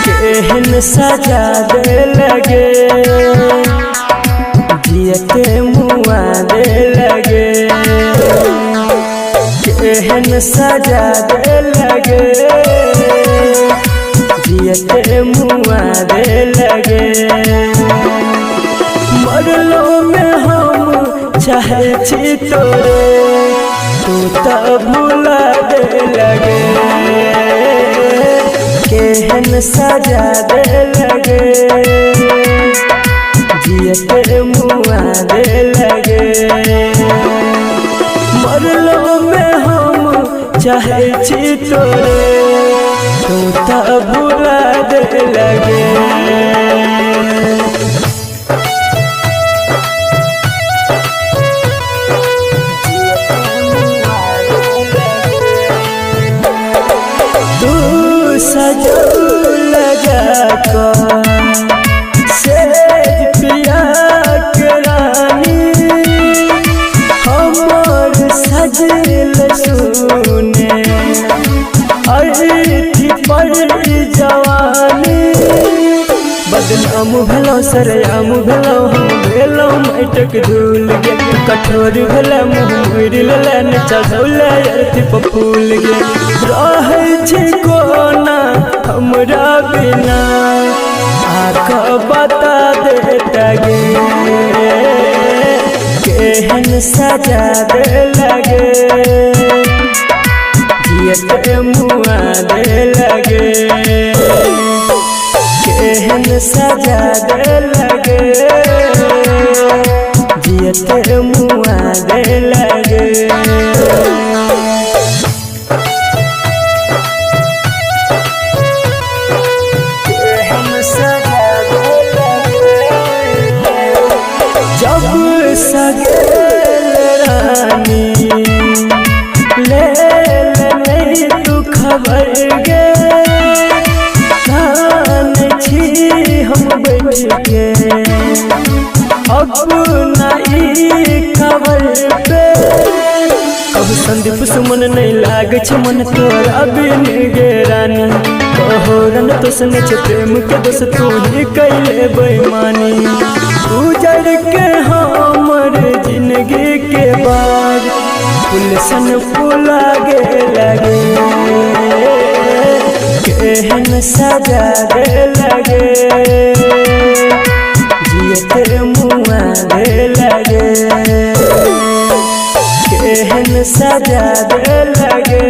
केहन सजा दे लगे जियते मुआ दे लगे केहन सजा दे लगे जियते मुआ दे लगे मरलो में हम चाहे छी तोरे तू तो भुला दे लगे केहन सजा दे लगे जियते मुआ दे लगे मरलो में हम चाहे छी तोरे तू तो भुला दे लगे सजो लगा कर सेज पिया के रानी हमर सजल सुने अर्थी पर जवानी बदनाम भेलो सरेआम भेलो हम भेलो माटक धूल गे कठोर भेला मुँह मोड़ लेला चढ़ौला अर्थी पर फूल गे रहै छै कोना हमरा बिना आँख बता देता गे केहन सजा दे लगे जियते मुआ दे लगे केहन सजा दे लगे जियते मुआ दे लगे जब सगेल रानी ले नहीं तू खबर गे कान छी हम बैठ के अपना खबर पे अब संदीप सुमन नहीं लाग छ मन तोरा बिन गे रानी कहो रन तो सने छ प्रेम के दोस्त तू ही कैले बेईमानी उजड़ के हमर जिंदगी के बाद पुलसन फुला गे लगे केहन सजा दे लगे जियते मुआ दे लगे केहन सजा दे लगे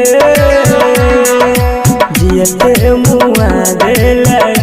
जियते मुआ दे लगे।